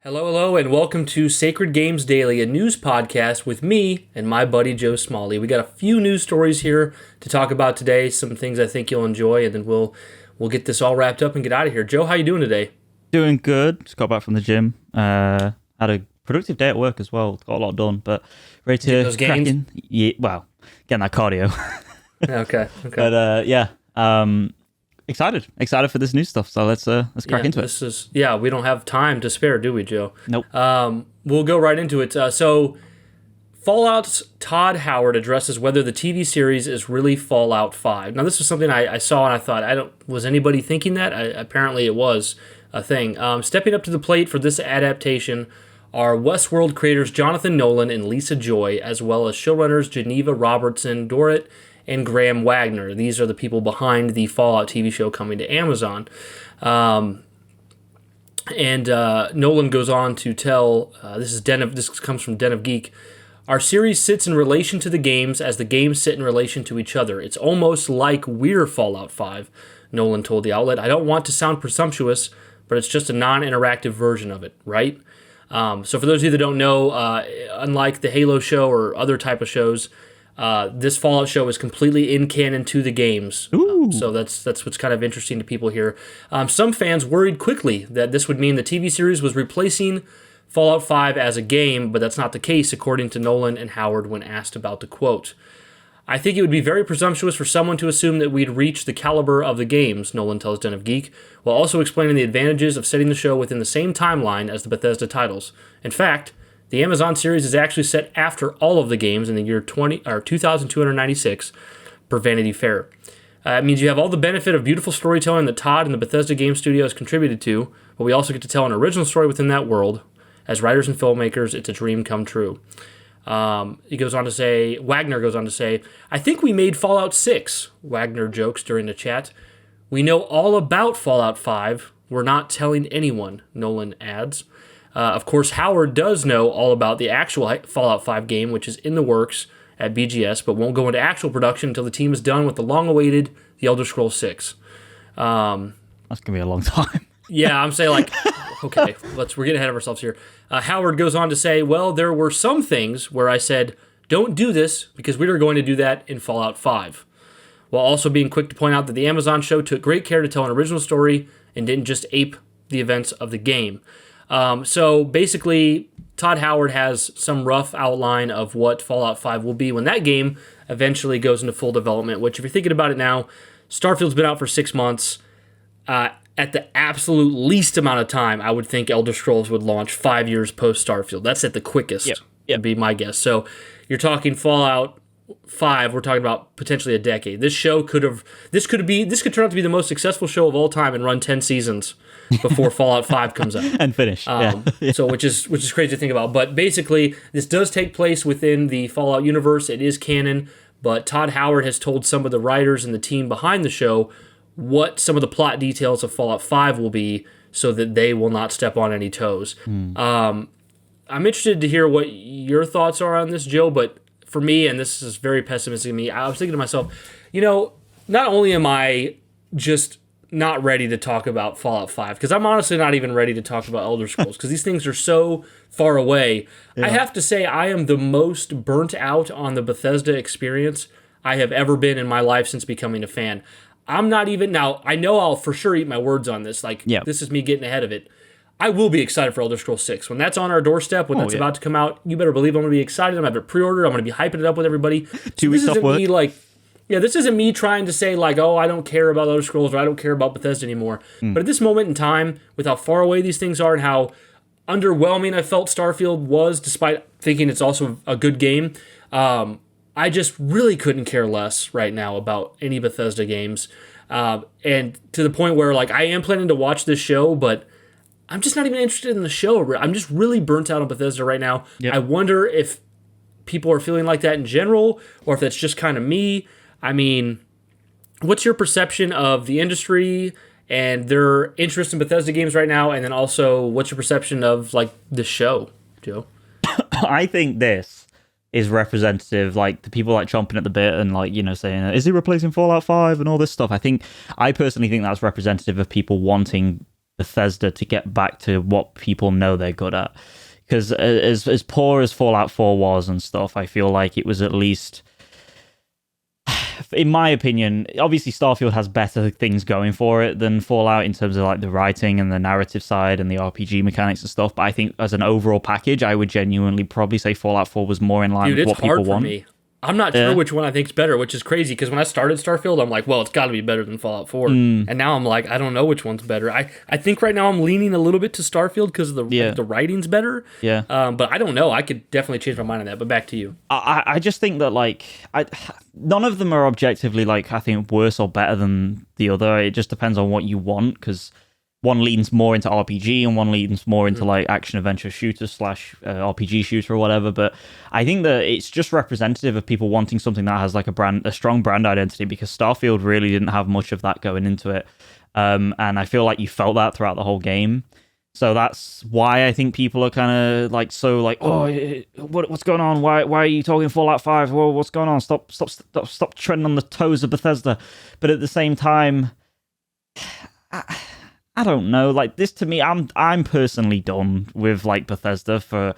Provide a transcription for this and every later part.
Hello, hello, and welcome to Sacred Games Daily, a news podcast with me and my buddy Joe Smalley. We got a few news stories here to talk about today, some things I think you'll enjoy, and then we'll get this all wrapped up and get out of here. Joe, how you doing today? Doing good. Just got back from the gym. Had a productive day at work as well. Got a lot done, but ready to those crack gains? in. Yeah, well, getting that cardio. Okay. But excited for this new stuff. So let's crack into it. We don't have time to spare, do we, Joe? Nope. We'll go right into it. So Fallout's Todd Howard addresses whether the TV series is really Fallout 5. Now, this was something I saw and I thought, was anybody thinking that? Apparently it was a thing. Stepping up to the plate for this adaptation are Westworld creators Jonathan Nolan and Lisa Joy, as well as showrunners Geneva Robertson Dorrit and Graham Wagner. These are the people behind the Fallout TV show coming to Amazon. Nolan goes on to tell, this comes from Den of Geek, our series sits in relation to the games as the games sit in relation to each other. It's almost like we're Fallout 5, Nolan told the outlet. I don't want to sound presumptuous, but it's just a non-interactive version of it, right? So for those of you that don't know, unlike the Halo show or other type of shows, this Fallout show is completely in canon to the games. So that's what's kind of interesting to people here. Some fans worried quickly that this would mean the TV series was replacing Fallout 5 as a game, but that's not the case, according to Nolan and Howard when asked about the quote. I think it would be very presumptuous for someone to assume that we'd reach the caliber of the games, Nolan tells Den of Geek, while also explaining the advantages of setting the show within the same timeline as the Bethesda titles. In fact, the Amazon series is actually set after all of the games in the year 2296 per Vanity Fair. It means you have all the benefit of beautiful storytelling that Todd and the Bethesda Game Studios contributed to, but we also get to tell an original story within that world. As writers and filmmakers, it's a dream come true. Wagner goes on to say, I think we made Fallout 6, Wagner jokes during the chat. We know all about Fallout 5. We're not telling anyone, Nolan adds. Of course, Howard does know all about the actual Fallout 5 game, which is in the works at BGS, but won't go into actual production until the team is done with the long-awaited The Elder Scrolls 6. That's going to be a long time. Yeah, I'm saying okay, we're getting ahead of ourselves here. Howard goes on to say, well, there were some things where I said, don't do this because we were going to do that in Fallout 5. While also being quick to point out that the Amazon show took great care to tell an original story and didn't just ape the events of the game. So basically, Todd Howard has some rough outline of what Fallout 5 will be when that game eventually goes into full development, which if you're thinking about it now, Starfield's been out for 6 months. At the absolute least amount of time, I would think Elder Scrolls would launch 5 yees post Starfield. That's at the quickest, would be my guess. So you're talking Fallout 5, we're talking about potentially a decade. This could turn out to be the most successful show of all time and run 10 seasons before Fallout 5 comes out. And finish. So which is crazy to think about. But basically, this does take place within the Fallout universe. It is canon, but Todd Howard has told some of the writers and the team behind the show what some of the plot details of Fallout 5 will be so that they will not step on any toes. I'm interested to hear what your thoughts are on this, Joe, but for me, and this is very pessimistic of me, I was thinking to myself, not only am I just not ready to talk about Fallout 5, because I'm honestly not even ready to talk about Elder Scrolls, because these things are so far away. Yeah. I have to say I am the most burnt out on the Bethesda experience I have ever been in my life since becoming a fan. I'm not even, now, I know I'll for sure eat my words on this, This is me getting ahead of it. I will be excited for Elder Scrolls 6. When that's on our doorstep, when that's about to come out, you better believe I'm going to be excited. I'm going to have it pre-ordered. I'm going to be hyping it up with everybody. 2 weeks off work. This isn't me trying to say, I don't care about Elder Scrolls or I don't care about Bethesda anymore. But at this moment in time, with how far away these things are and how underwhelming I felt Starfield was, despite thinking it's also a good game, I just really couldn't care less right now about any Bethesda games. And to the point where, I am planning to watch this show, but I'm just not even interested in the show. I'm just really burnt out on Bethesda right now. Yep. I wonder if people are feeling like that in general, or if that's just kind of me. I mean, what's your perception of the industry and their interest in Bethesda games right now? And then also, what's your perception of, the show, Joe? I think this is representative, the people chomping at the bit and saying, is it replacing Fallout 5 and all this stuff? I personally think that's representative of people wanting Bethesda to get back to what people know they're good at. Because as poor as Fallout 4 was and stuff, I feel like it was at least, in my opinion, obviously Starfield has better things going for it than Fallout in terms of like the writing and the narrative side and the RPG mechanics and stuff. But I think as an overall package, I would genuinely probably say Fallout 4 was more in line Dude, with it's what people hard for want. me. I'm not sure which one I think's better, which is crazy because when I started Starfield, I'm like, well, it's got to be better than Fallout 4. And now I'm like, I don't know which one's better. I think right now I'm leaning a little bit to Starfield because of the writing's better. Yeah. But I don't know. I could definitely change my mind on that. But back to you. I just think that like none of them are objectively like I think worse or better than the other. It just depends on what you want because one leans more into RPG and one leans more into like action adventure shooter / RPG shooter or whatever. But I think that it's just representative of people wanting something that has like a strong brand identity because Starfield really didn't have much of that going into it. And I feel like you felt that throughout the whole game. So that's why I think people are kind of like so like, oh, what's going on? Why are you talking Fallout 5? Well, what's going on? Stop treading on the toes of Bethesda. But at the same time, I don't know. Like this to me, I'm personally done with like Bethesda for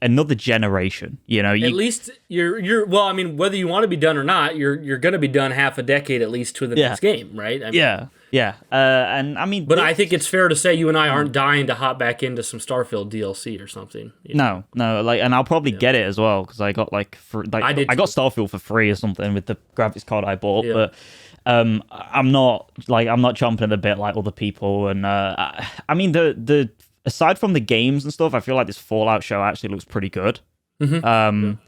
another generation. You know, at least you're well. I mean, whether you want to be done or not, you're going to be done half a decade at least to the next game, right? I mean, yeah. And I mean, but I think it's fair to say you and I aren't dying to hop back into some Starfield DLC or something. No. Like, and I'll probably get it as well because I got like I got Starfield for free or something with the graphics card I bought, but. I'm not chomping at the bit like other people, and I mean the aside from the games and stuff, I feel like this Fallout show actually looks pretty good. And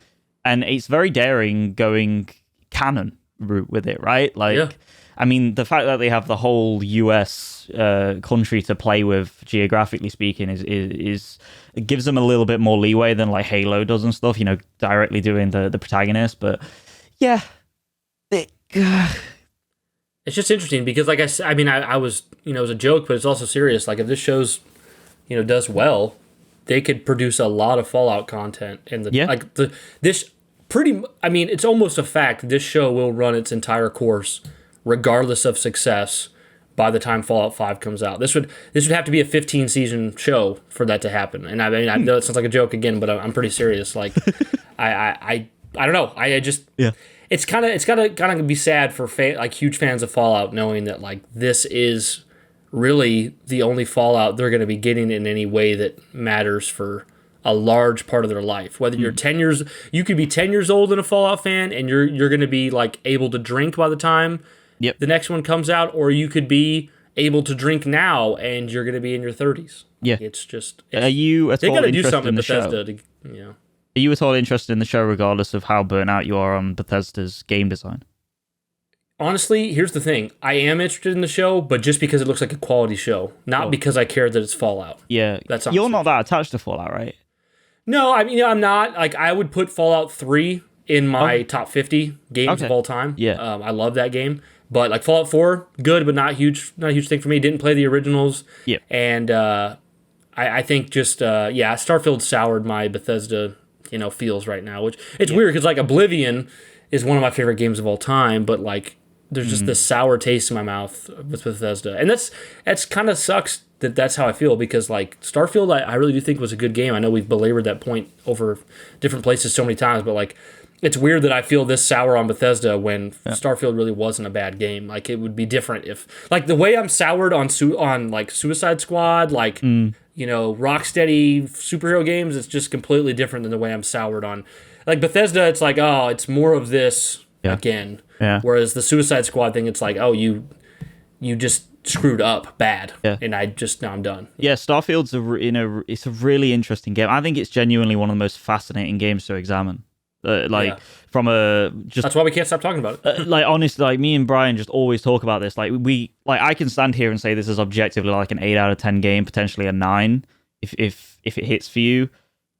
it's very daring going canon route with it, right? Like, I mean, the fact that they have the whole US country to play with, geographically speaking, is it gives them a little bit more leeway than like Halo does and stuff. You know, directly doing the protagonist, but yeah. It's just interesting because, like I mean, I was, it was a joke, but it's also serious. Like, if this show's, does well, they could produce a lot of Fallout content. And I mean, it's almost a fact this show will run its entire course, regardless of success, by the time Fallout 5 comes out. This would have to be a 15-season show for that to happen. And I mean, I know it sounds like a joke again, but I'm pretty serious. Like, I don't know. I just It's gotta be sad for huge fans of Fallout, knowing that like this is really the only Fallout they're going to be getting in any way that matters for a large part of their life. Whether you're 10 years, you could be 10 years old and a Fallout fan, and you're going to be like able to drink by the time the next one comes out, or you could be able to drink now and you're going to be in your 30s. Yeah, are you? They got to do something in Bethesda to. Are you at all interested in the show regardless of how burnt out you are on Bethesda's game design? Honestly, here's the thing. I am interested in the show, but just because it looks like a quality show, not because I care that it's Fallout. Yeah. You're not that attached to Fallout, right? No, I mean, I'm not. Like, I would put Fallout 3 in my top 50 games of all time. Yeah. I love that game. But like Fallout 4, good, but not a huge thing for me. Didn't play the originals. Yeah. And I think just, Starfield soured my Bethesda feels right now, which it's weird because like Oblivion is one of my favorite games of all time, but like there's just this sour taste in my mouth with Bethesda, and that's kind of sucks that's how I feel because like Starfield I really do think was a good game. I know we've belabored that point over different places so many times, but like it's weird that I feel this sour on Bethesda when Starfield really wasn't a bad game. Like it would be different if like the way I'm soured on like Suicide Squad, like Rocksteady superhero games, it's just completely different than the way I'm soured on. Like Bethesda, it's like, oh, it's more of this again. Yeah. Whereas the Suicide Squad thing, it's like, oh, you just screwed up bad. Yeah. And now I'm done. Yeah, Starfield's it's a really interesting game. I think it's genuinely one of the most fascinating games to examine. From a just that's why we can't stop talking about it. Like honestly, like me and Brian just always talk about this. Like I can stand here and say this is objectively like an 8 out of 10 game, potentially a 9 if it hits for you.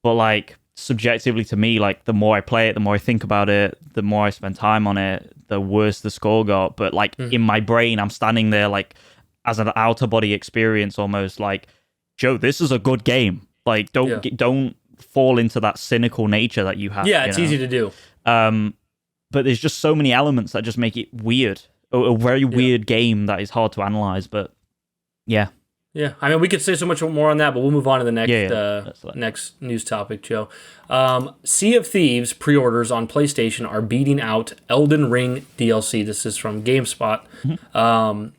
But like subjectively to me, like the more I play it, the more I think about it, the more I spend time on it, the worse the score got. But like in my brain, I'm standing there like as an outer body experience, almost like, Joe, this is a good game. Like don't fall into that cynical nature that you have. Yeah, it's easy to do. But there's just so many elements that just make it weird. A very weird game that is hard to analyze, but yeah. Yeah, I mean, we could say so much more on that, but we'll move on to the next Yeah. next news topic, Joe. Sea of Thieves pre-orders on PlayStation are beating out Elden Ring DLC. This is from GameSpot.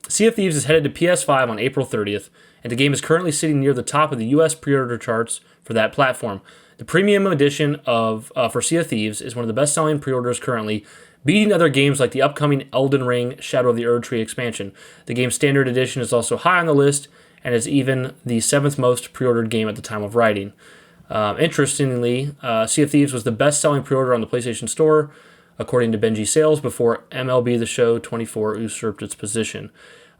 Sea of Thieves is headed to PS5 on April 30th, and the game is currently sitting near the top of the U.S. pre-order charts for that platform. The premium edition of for Sea of Thieves is one of the best-selling pre-orders currently, beating other games like the upcoming Elden Ring Shadow of the Erdtree expansion. The game's standard edition is also high on the list, and is even the 7th most pre-ordered game at the time of writing. Interestingly, Sea of Thieves was the best-selling pre-order on the PlayStation Store, according to Benji Sales, before MLB The Show 24 usurped its position.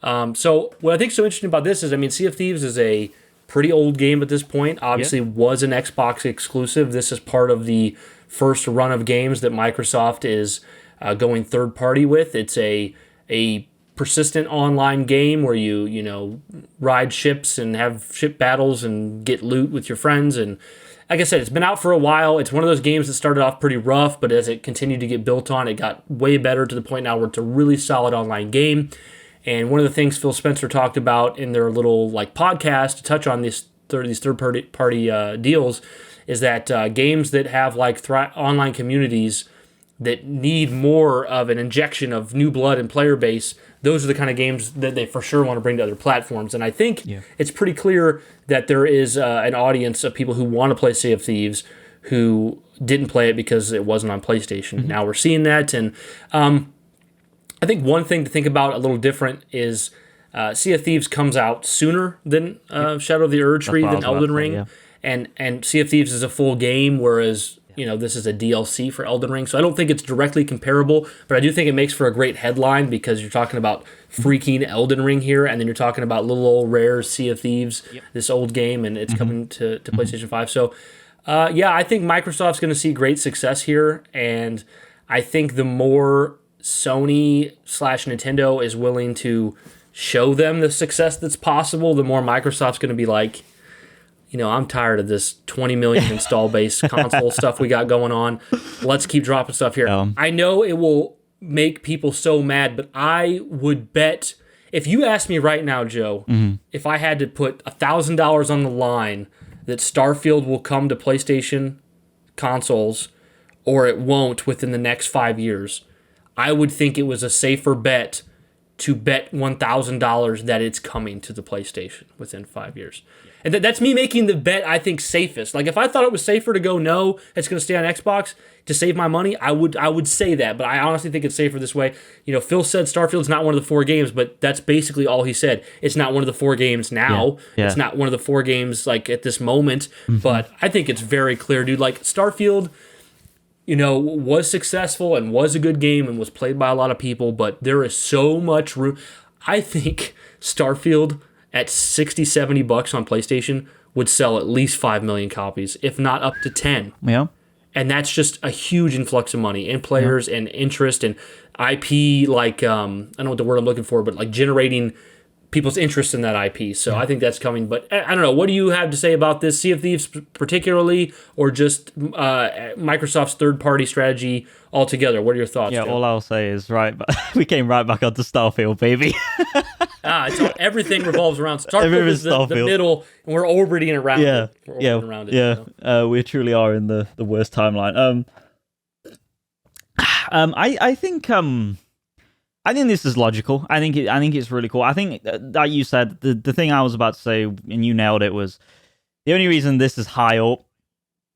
So what I think is so interesting about this is, I mean, Sea of Thieves is a pretty old game at this point. Obviously, was an Xbox exclusive. This is part of the first run of games that Microsoft is going third-party with. It's a persistent online game where you ride ships and have ship battles and get loot with your friends. And like I said, it's been out for a while. It's one of those games that started off pretty rough, but as it continued to get built on, it got way better to the point now where it's a really solid online game. And one of the things Phil Spencer talked about in their little podcast to touch on these third party deals is that games that have online communities that need more of an injection of new blood and player base, those are the kind of games that they for sure want to bring to other platforms. And I think it's pretty clear that there is an audience of people who want to play Sea of Thieves who didn't play it because it wasn't on PlayStation. Now we're seeing that. And I think one thing to think about a little different is Sea of Thieves comes out sooner than Shadow of the Erdtree, than Elden Ring. And Sea of Thieves is a full game, whereas this is a DLC for Elden Ring. So I don't think it's directly comparable, but I do think it makes for a great headline because you're talking about freaking Elden Ring here, and then you're talking about little old rare Sea of Thieves, this old game, and it's coming to PlayStation 5. So, I think Microsoft's going to see great success here, and I think the more Sony/Nintendo is willing to show them the success that's possible, the more Microsoft's going to be like, I'm tired of this 20 million install base console stuff we got going on. Let's keep dropping stuff here. I know it will make people so mad, but I would bet, if you ask me right now, Joe, if I had to put $1,000 on the line that Starfield will come to PlayStation consoles or it won't within the next 5 years, I would think it was a safer bet to bet $1,000 that it's coming to the PlayStation within 5 years. And that's me making the bet I think safest. Like, if I thought it was safer to go, no, it's going to stay on Xbox to save my money, I would say that. But I honestly think it's safer this way. Phil said Starfield's not one of the 4 games, but that's basically all he said. It's not one of the 4 games now. It's not one of the 4 games, at this moment. But I think it's very clear, dude. Starfield, was successful and was a good game and was played by a lot of people, but there is so much room. I think Starfield at $60-$70 on PlayStation would sell at least 5 million copies, if not up to 10. Yeah. And that's just a huge influx of money and players and interest and IP, I don't know what the word I'm looking for, but generating people's interest in that IP. So I think that's coming. But I don't know. What do you have to say about this, Sea of Thieves particularly, or just Microsoft's third-party strategy altogether? What are your thoughts, Joe? All I'll say is, we came right back onto Starfield, baby. Everything revolves around Starfield. Is the middle, and we're orbiting around it. We truly are in the worst timeline. I think this is logical. I think it's really cool. I think that you said the thing I was about to say, and you nailed it, was the only reason this is high up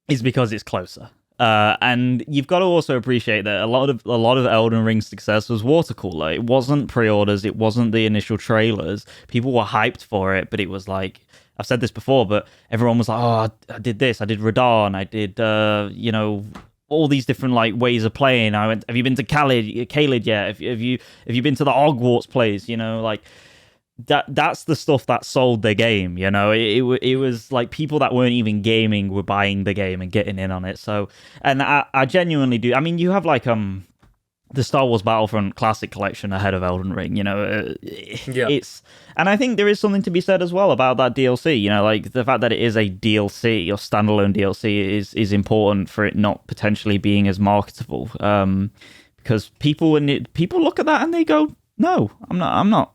is because it's closer. And you've got to also appreciate that a lot of Elden Ring's success was water cooler. It wasn't pre-orders. It wasn't the initial trailers. People were hyped for it, but it was like, I've said this before, but everyone was like, "Oh, I did this. I did Radahn. I did all these different ways of playing. I went. Have you been to Caelid yet? Have you been to the Hogwarts place? That's the stuff that sold the game. It was like people that weren't even gaming were buying the game and getting in on it. So, and I genuinely do. I mean, you have the Star Wars Battlefront Classic Collection ahead of Elden Ring. It's, and I think there is something to be said as well about that DLC. The fact that it is a DLC or standalone DLC is important for it not potentially being as marketable. Because people look at that and they go, no, I'm not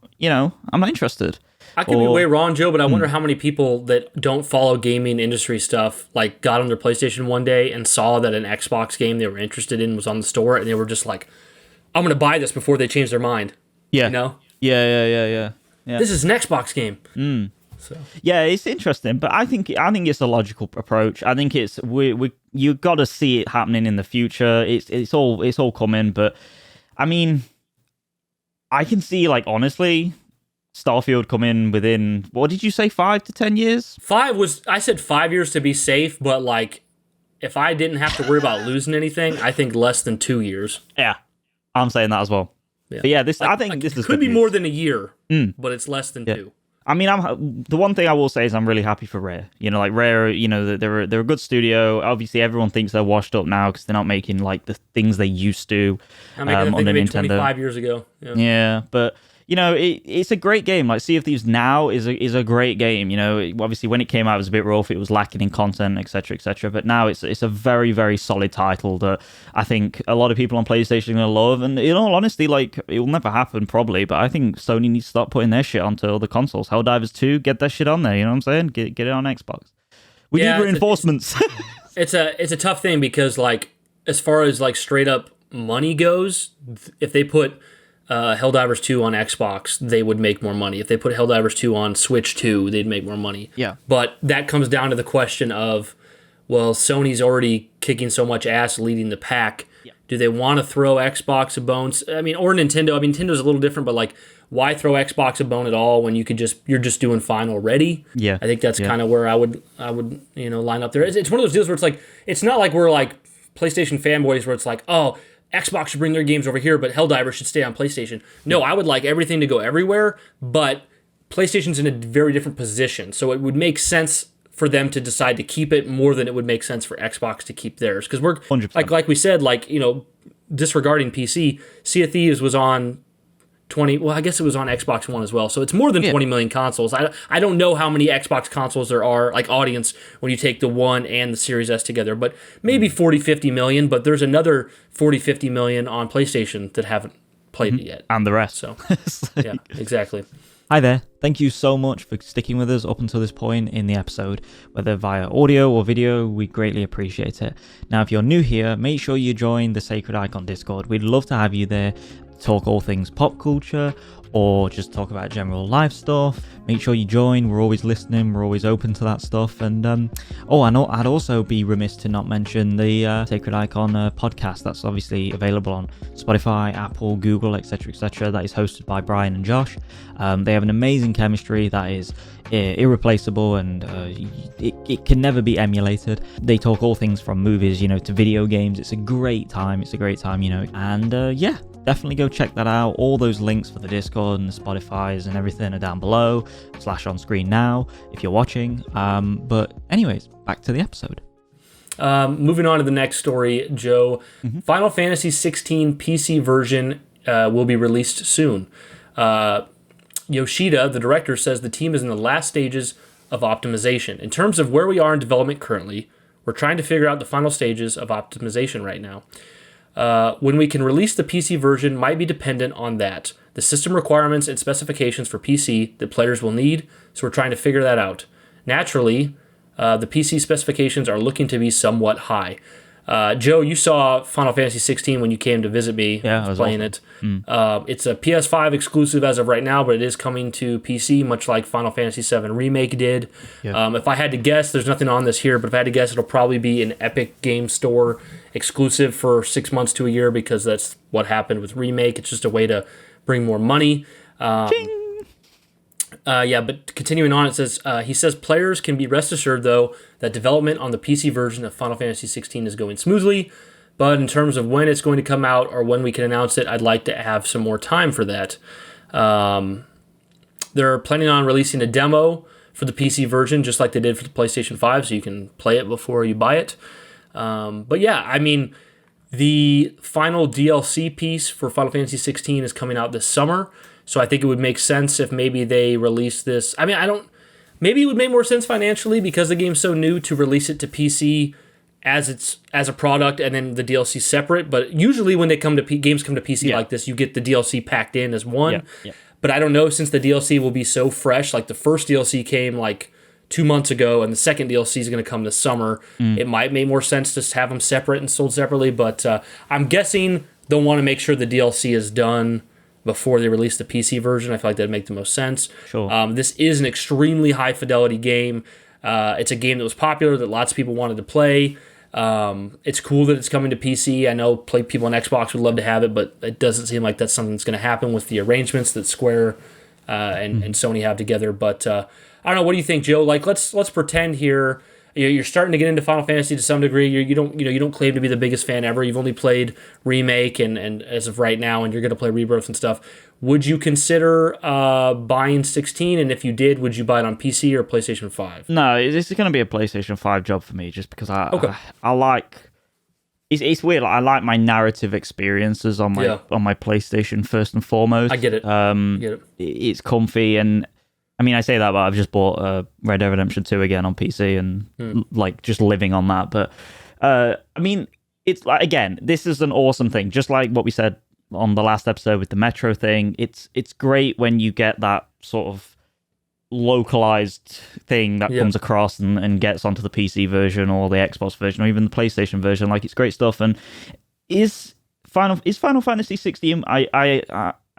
interested. I could be way wrong, Joe, but I wonder how many people that don't follow gaming industry stuff like got on their PlayStation one day and saw that an Xbox game they were interested in was on the store, and they were just like, "I'm going to buy this" before they change their mind. Yeah. You know? Yeah. This is an Xbox game. So. Yeah, it's interesting, but I think it's a logical approach. I think it's you got to see it happening in the future. It's all coming, but I mean, I can see, like, honestly, Starfield coming within, what did you say, 5 to 10 years? I said 5 years to be safe, but like, if I didn't have to worry about losing anything, I think less than 2 years. Yeah, I'm saying that as well. Yeah, but yeah, I think this is could be news. more than a year, but it's less than 2. I mean, the one thing I will say is I'm really happy for Rare. You know, like Rare, you know, they're a good studio. Obviously, everyone thinks they're washed up now because they're not making like the things they used to on the Nintendo. 25 years ago. Yeah, but you know, it's a great game. Like Sea of Thieves now is a great game. You know, obviously when it came out, it was a bit rough. It was lacking in content, etc., etc. But now it's a very, very solid title that I think a lot of people on PlayStation are gonna love. And in all honesty, like it will never happen probably, but I think Sony needs to start putting their shit onto other consoles. Helldivers 2, get that shit on there. You know what I'm saying? Get it on Xbox. We need reinforcements. It's a tough thing because like as far as like straight up money goes, if they put Helldivers 2 on Xbox, they would make more money. If they put Helldivers 2 on Switch 2, they'd make more money. Yeah. But that comes down to the question of, well, Sony's already kicking so much ass leading the pack. Yeah. Do they want to throw Xbox a bone? I mean, or Nintendo. I mean, Nintendo's a little different, but like, why throw Xbox a bone at all when you're just doing fine already? Yeah. I think that's kind of where I would line up there. It's one of those deals where it's like, it's not like we're like PlayStation fanboys where it's like, oh, Xbox should bring their games over here, but Helldivers should stay on PlayStation. No, I would like everything to go everywhere, but PlayStation's in a very different position, so it would make sense for them to decide to keep it more than it would make sense for Xbox to keep theirs. Because we're 100%. like we said, like, you know, disregarding PC, Sea of Thieves was on 20. Well, I guess it was on Xbox One as well. So it's more than 20 million consoles. I don't know how many Xbox consoles there are, like audience, when you take the One and the Series S together, but maybe 40, 50 million. But there's another 40, 50 million on PlayStation that haven't played it yet. And the rest. So, yeah, exactly. Hi there. Thank you so much for sticking with us up until this point in the episode. Whether via audio or video, we greatly appreciate it. Now, if you're new here, make sure you join the Sacred Icon Discord. We'd love to have you there. Talk all things pop culture or just talk about general life stuff. Make sure you join. We're always listening. We're always open to that stuff. And I'd also be remiss to not mention the Sacred Icon podcast. That's obviously available on Spotify, Apple, Google, etc., etc. That is hosted by Brian and Josh. They have an amazing chemistry that is irreplaceable, and it can never be emulated. They talk all things from movies, you know, to video games. It's a great time, you know, and definitely go check that out. All those links for the Discord and the Spotify's and everything are down below / on screen now if you're watching. But anyways, back to the episode. Moving on to the next story, Joe. Final Fantasy 16 PC version will be released soon. Yoshida, the director, says the team is in the last stages of optimization. In terms of where we are in development currently, we're trying to figure out the final stages of optimization right now. When we can release the PC version might be dependent on that. The system requirements and specifications for PC that players will need, so we're trying to figure that out. Naturally, the PC specifications are looking to be somewhat high. Joe, you saw Final Fantasy 16 when you came to visit me. Yeah, I was playing awesome. it. It's a PS5 exclusive as of right now, but it is coming to PC, much like Final Fantasy 7 Remake did. Yeah. If I had to guess, there's nothing on this here, but if I had to guess, it'll probably be an Epic Game Store exclusive for 6 months to a year, because that's what happened with Remake. It's just a way to bring more money. But continuing on, it says, he says players can be rest assured, though, that development on the PC version of Final Fantasy 16 is going smoothly, but in terms of when it's going to come out or when we can announce it, I'd like to have some more time for that. They're planning on releasing a demo for the PC version, just like they did for the PlayStation 5, so you can play it before you buy it. But yeah, I mean, the final DLC piece for Final Fantasy 16 is coming out this summer. So I think it would make sense if maybe they release this. I mean, maybe it would make more sense financially because the game's so new to release it to PC as a product and then the DLC separate. But usually when they come to games come to PC like this, you get the DLC packed in as one. Yeah. But I don't know, since the DLC will be so fresh. Like the first DLC came like 2 months ago, and the second DLC is going to come this summer. It might make more sense to have them separate and sold separately, but I'm guessing they'll want to make sure the DLC is done before they release the PC version. I feel like that'd make the most sense. Sure. This is an extremely high fidelity game. It's a game that was popular, that lots of people wanted to play. It's cool that it's coming to PC. I know people on Xbox would love to have it, but it doesn't seem like that's something that's going to happen with the arrangements that Square and Sony have together. But I don't know. What do you think, Joe? Like, let's pretend here you're starting to get into Final Fantasy to some degree. You don't claim to be the biggest fan ever. You've only played Remake and as of right now, and you're going to play Rebirth and stuff. Would you consider buying 16? And if you did, would you buy it on PC or PlayStation 5? No, this is going to be a PlayStation 5 job for me, just because I like. It's weird. Like, I like my narrative experiences on my PlayStation first and foremost. I get it. It's comfy, and I mean, I say that, but I've just bought Red Dead Redemption 2 again on PC, and like just living on that. But I mean, it's like, again, this is an awesome thing. Just like what we said on the last episode with the Metro thing, it's great when you get that sort of localized thing that comes across and gets onto the PC version or the Xbox version or even the PlayStation version. Like, it's great stuff. And is Final Fantasy 16? I'm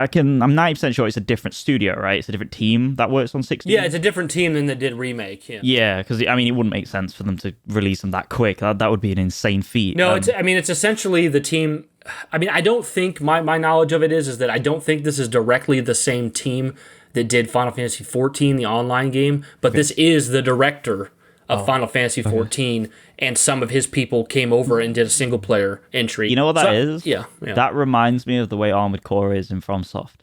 90% sure it's a different studio, right? It's a different team that works on 16. Yeah, it's a different team than that did Remake. Yeah, because I mean, it wouldn't make sense for them to release them that quick. That would be an insane feat. No, it's essentially the team. I mean, I don't think my knowledge of it is that I don't think this is directly the same team that did Final Fantasy 14, the online game, but this is the director of Final Fantasy 14, and some of his people came over and did a single player entry. You know what that is? Yeah. That reminds me of the way Armored Core is in FromSoft.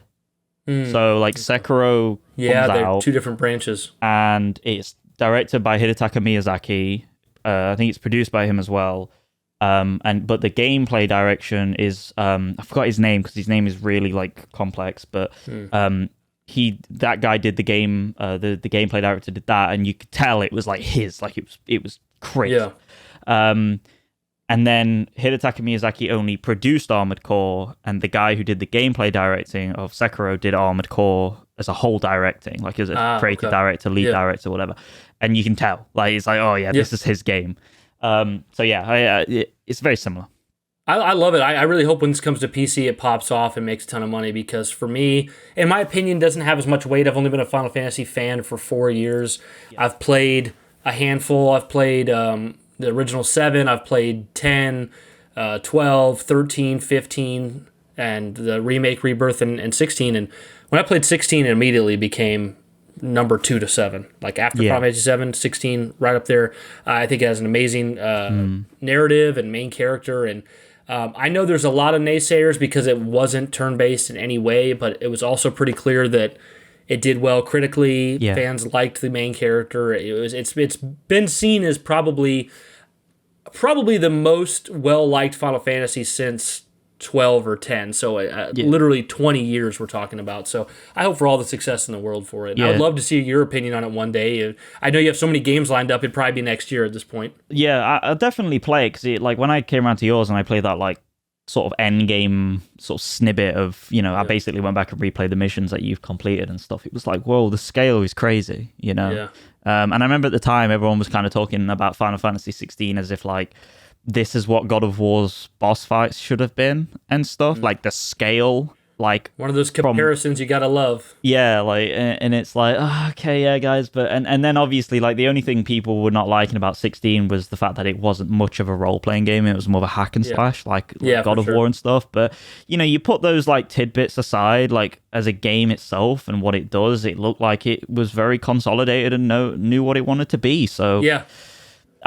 So, like, Sekiro comes they're out, two different branches, and it's directed by Hidetaka Miyazaki. I think it's produced by him as well. But the gameplay direction is I forgot his name because his name is really like complex, but that guy did the game, the gameplay director did that, and you could tell it was like it was crazy. And then Hidetaka Miyazaki only produced Armored Core, and the guy who did the gameplay directing of Sekiro did Armored Core as a whole directing, like as a creative director, lead director, whatever. And you can tell, like, it's like, oh yeah, this is his game. So yeah, it's very similar. I love it. I really hope when this comes to PC, it pops off and makes a ton of money, because for me, in my opinion, doesn't have as much weight. I've only been a Final Fantasy fan for 4 years. I've played a handful. I've played the original 7. I've played 10, 12, 13, 15, and the remake, Rebirth, and 16. And when I played 16, it immediately became number 2 to 7. Like, after Final Fantasy 7, 16, right up there. I think it has an amazing narrative and main character, and I know there's a lot of naysayers because it wasn't turn-based in any way, but it was also pretty clear that it did well critically. Fans liked the main character. It's been seen as probably the most well-liked Final Fantasy since 12 or 10. So literally 20 years we're talking about. So I hope for all the success in the world for it. I would love to see your opinion on it one day. I know you have so many games lined up, it'd probably be next year at this point. Yeah, I'll definitely play it, because like when I came around to yours and I played that like sort of end game sort of snippet of, I basically went back and replayed the missions that you've completed and stuff. It was like, whoa, the scale is crazy, And I remember at the time everyone was kind of talking about Final Fantasy 16 as if like this is what God of War's boss fights should have been and stuff. Like the scale, like one of those comparisons you gotta love. Yeah, like, and it's like, okay, yeah, guys, but and then obviously like the only thing people were not liking about 16 was the fact that it wasn't much of a role playing game. It was more of a hack and slash, like God of War and stuff. But you put those like tidbits aside, like as a game itself and what it does, it looked like it was very consolidated and knew what it wanted to be. So yeah.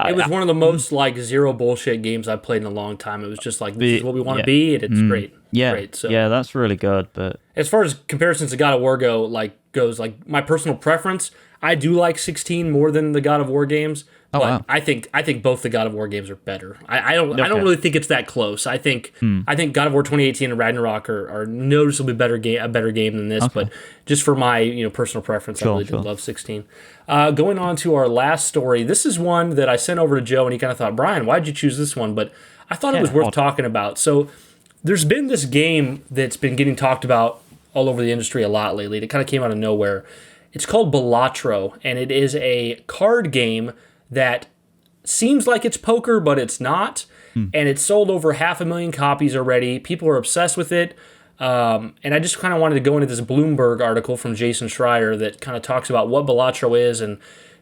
It was one of the most like zero bullshit games I've played in a long time. It was just like, this is what we want to be, and it's great. Yeah, great. So, yeah, that's really good. But as far as comparisons to God of War goes, like my personal preference, I do like 16 more than the God of War games. But wow. I think both the God of War games are better. I don't really think it's that close. I think God of War 2018 and Ragnarok are noticeably a better game than this. Okay. But just for my personal preference, I really do love 16. Going on to our last story, this is one that I sent over to Joe, and he kind of thought, Brian, why'd you choose this one? But I thought it was worth talking about. So there's been this game that's been getting talked about all over the industry a lot lately. It kind of came out of nowhere. It's called Balatro, and it is a card game that seems like it's poker, but it's not. And it's sold over 500,000 copies already. People are obsessed with it. And I just kind of wanted to go into this Bloomberg article from Jason Schreier that kind of talks about what Balatro is and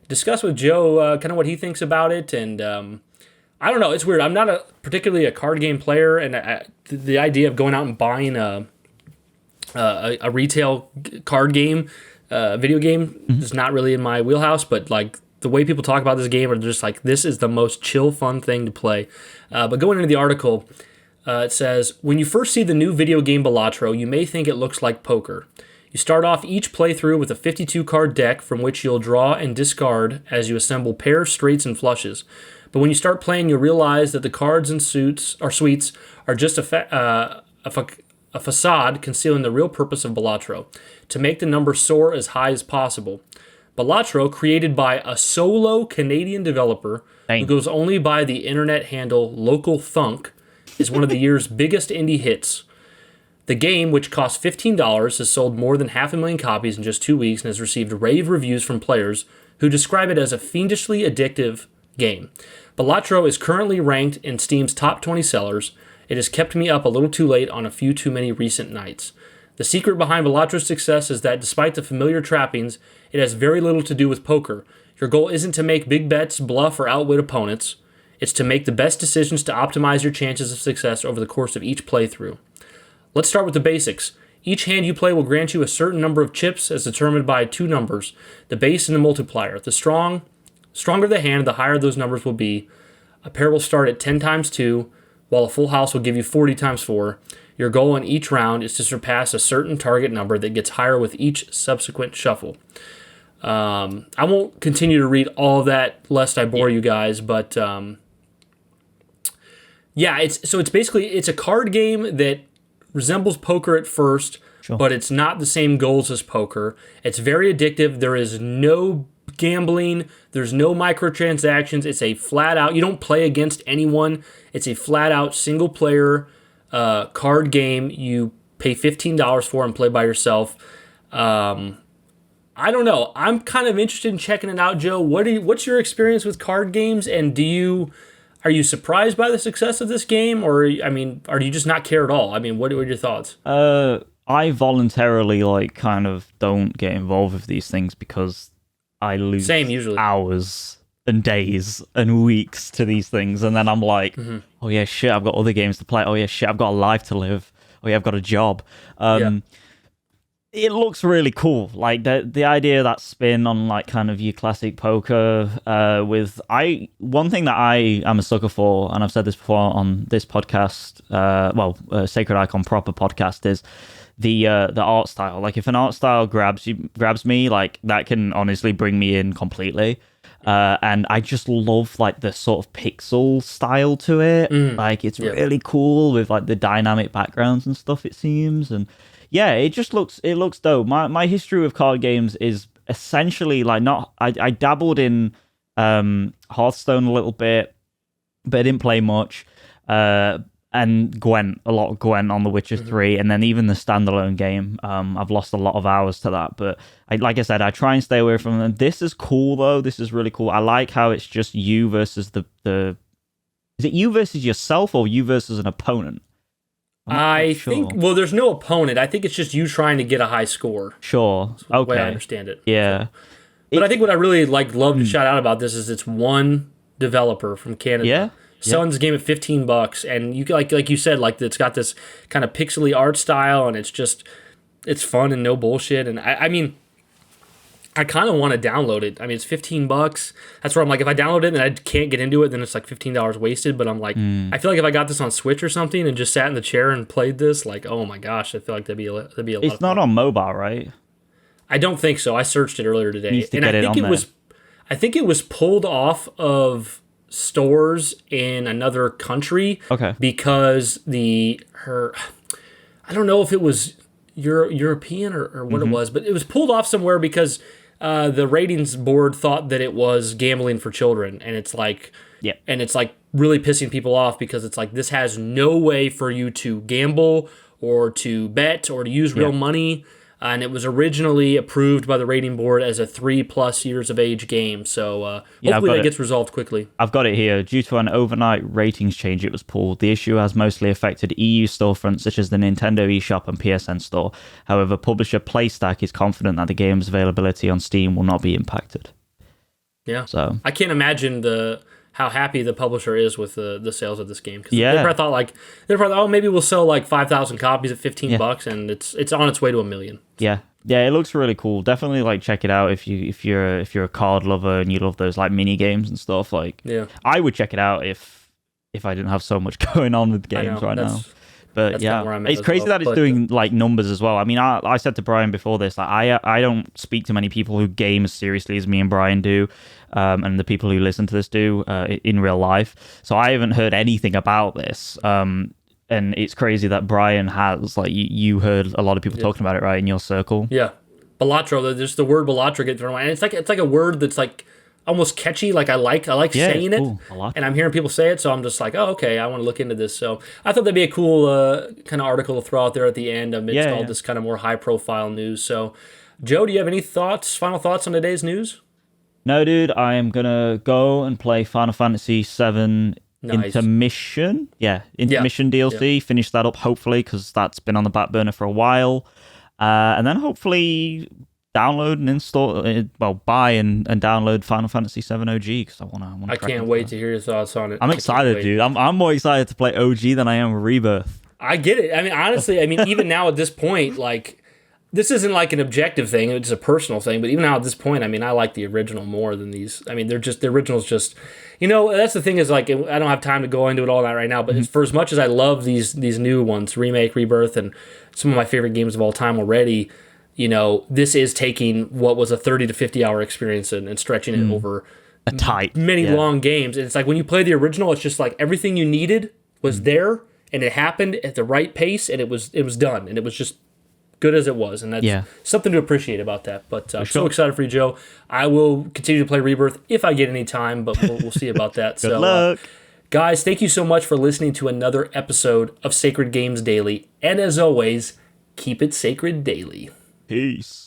discuss with Joe kind of what he thinks about it. And I don't know. It's weird. I'm not particularly a card game player, and the idea of going out and buying a retail card game, video game, is not really in my wheelhouse. But like the way people talk about this game are just like, this is the most chill, fun thing to play. But going into the article, it says, when you first see the new video game Balatro, you may think it looks like poker. You start off each playthrough with a 52-card deck from which you'll draw and discard as you assemble pairs, straights, and flushes. But when you start playing, you'll realize that the cards and suites are just a facade concealing the real purpose of Balatro, to make the number soar as high as possible. Balatro, created by a solo Canadian developer who goes only by the internet handle Local Thunk, is one of the year's biggest indie hits. The game, which costs $15, has sold more than 500,000 copies in just 2 weeks and has received rave reviews from players who describe it as a fiendishly addictive game. Balatro is currently ranked in Steam's top 20 sellers. It has kept me up a little too late on a few too many recent nights. The secret behind Balatro's success is that despite the familiar trappings, it has very little to do with poker. Your goal isn't to make big bets, bluff, or outwit opponents. It's to make the best decisions to optimize your chances of success over the course of each playthrough. Let's start with the basics. Each hand you play will grant you a certain number of chips as determined by two numbers, the base and the multiplier. The stronger the hand, the higher those numbers will be. A pair will start at 10 times 2, while a full house will give you 40 times 4. Your goal in each round is to surpass a certain target number that gets higher with each subsequent shuffle. I won't continue to read all of that lest I bore you guys, but it's basically it's a card game that resembles poker at first, but it's not the same goals as poker. It's very addictive. There is no gambling. There's no microtransactions. It's a flat out, you don't play against anyone. It's a flat out single player card game. You pay $15 for and play by yourself. I don't know. I'm kind of interested in checking it out, Joe. What's your experience with card games, and are you surprised by the success of this game, or do you just not care at all? I mean, what are your thoughts? I voluntarily kind of don't get involved with these things because I lose usually hours and days and weeks to these things, and then I'm like, oh yeah, shit, I've got other games to play. Oh yeah, shit, I've got a life to live. Oh yeah, I've got a job. It looks really cool. Like the idea of that spin on like kind of your classic poker one thing that I am a sucker for, and I've said this before on this podcast, Sacred Icon proper podcast, is the art style. Like if an art style grabs me, like that can honestly bring me in completely. And I just love like the sort of pixel style to it. Like it's really cool with like the dynamic backgrounds and stuff, it seems. And yeah, it looks dope. My history with card games is essentially like I dabbled in Hearthstone a little bit, but I didn't play much. And Gwent, a lot of Gwent on The Witcher 3, and then even the standalone game. I've lost a lot of hours to that, but like I said, I try and stay away from them. This is cool though. This is really cool. I like how it's just you versus the. Is it you versus yourself or you versus an opponent? I think, well, there's no opponent. I think it's just you trying to get a high score. Sure. Okay. The way I understand it. Yeah. So. But I think what I really love to shout out about this is it's one developer from Canada. Yeah. Selling this game at $15, and you like you said, like it's got this kind of pixely art style, and it's fun and no bullshit. And I mean, I kind of want to download it. I mean, it's $15. That's where I'm like, if I download it and I can't get into it, then it's like $15 wasted. But I'm like, I feel like if I got this on Switch or something and just sat in the chair and played this, like, oh my gosh, I feel like that'd be a lot of fun. It's not on mobile, right? I don't think so. I searched it earlier today, and I think it was pulled off of stores in another country. Okay. Because I don't know if it was European or what it was, but it was pulled off somewhere because the ratings board thought that it was gambling for children, and it's like, and it's like really pissing people off because it's like, this has no way for you to gamble or to bet or to use real money. And it was originally approved by the rating board as a 3+ years of age game. So hopefully that gets resolved quickly. I've got it here. Due to an overnight ratings change, it was pulled. The issue has mostly affected EU storefronts such as the Nintendo eShop and PSN Store. However, publisher PlayStack is confident that the game's availability on Steam will not be impacted. Yeah. So I can't imagine how happy the publisher is with the sales of this game. Cause yeah. They probably thought, oh, maybe we'll sell like 5,000 copies at $15, and it's on its way to 1 million. Yeah. Yeah, it looks really cool. Definitely like check it out if you're a card lover and you love those like mini games and stuff. Like, yeah, I would check it out if I didn't have so much going on with games right now. But yeah, it's crazy that it's doing like numbers as well. I mean, I said to Brian before this, like I don't speak to many people who game as seriously as me and Brian do, and the people who listen to this do in real life. So I haven't heard anything about this. And it's crazy that Brian has, like, you heard a lot of people talking about it, right, in your circle? Yeah. Balatro, just the word Balatro gets thrown away. And it's like a word that's like almost catchy. Like I like saying it. And I'm hearing people say it, so I'm just like, oh, okay, I want to look into this. So I thought that'd be a cool kind of article to throw out there at the end amidst all this kind of more high-profile news. So, Joe, do you have any final thoughts on today's news? No, dude, I am going to go and play Final Fantasy VII Intermission. Intermission DLC. Yeah. Finish that up, hopefully, because that's been on the back burner for a while. And then hopefully download and install, buy and download Final Fantasy VII OG, because I want to. I can't wait to hear your thoughts on it. I'm excited, dude. I'm more excited to play OG than I am Rebirth. I get it. I mean, honestly, even now at this point, like, this isn't like an objective thing, it's a personal thing, but even now at this point, I mean, I like the original more than these. I mean, the original's just, that's the thing is, like, I don't have time to go into it all that right now, but for as much as I love these new ones, Remake, Rebirth, and some of my favorite games of all time already, this is taking what was a 30 to 50 hour experience and stretching it over many long games. And it's like when you play the original, it's just like everything you needed was there, and it happened at the right pace, and it was done, and it was just good as it was, and that's something to appreciate about that. But I'm so excited for you, Joe. I will continue to play Rebirth if I get any time, but we'll see about that. Good luck. Guys, thank you so much for listening to another episode of Sacred Games Daily, and as always, keep it sacred daily. Peace.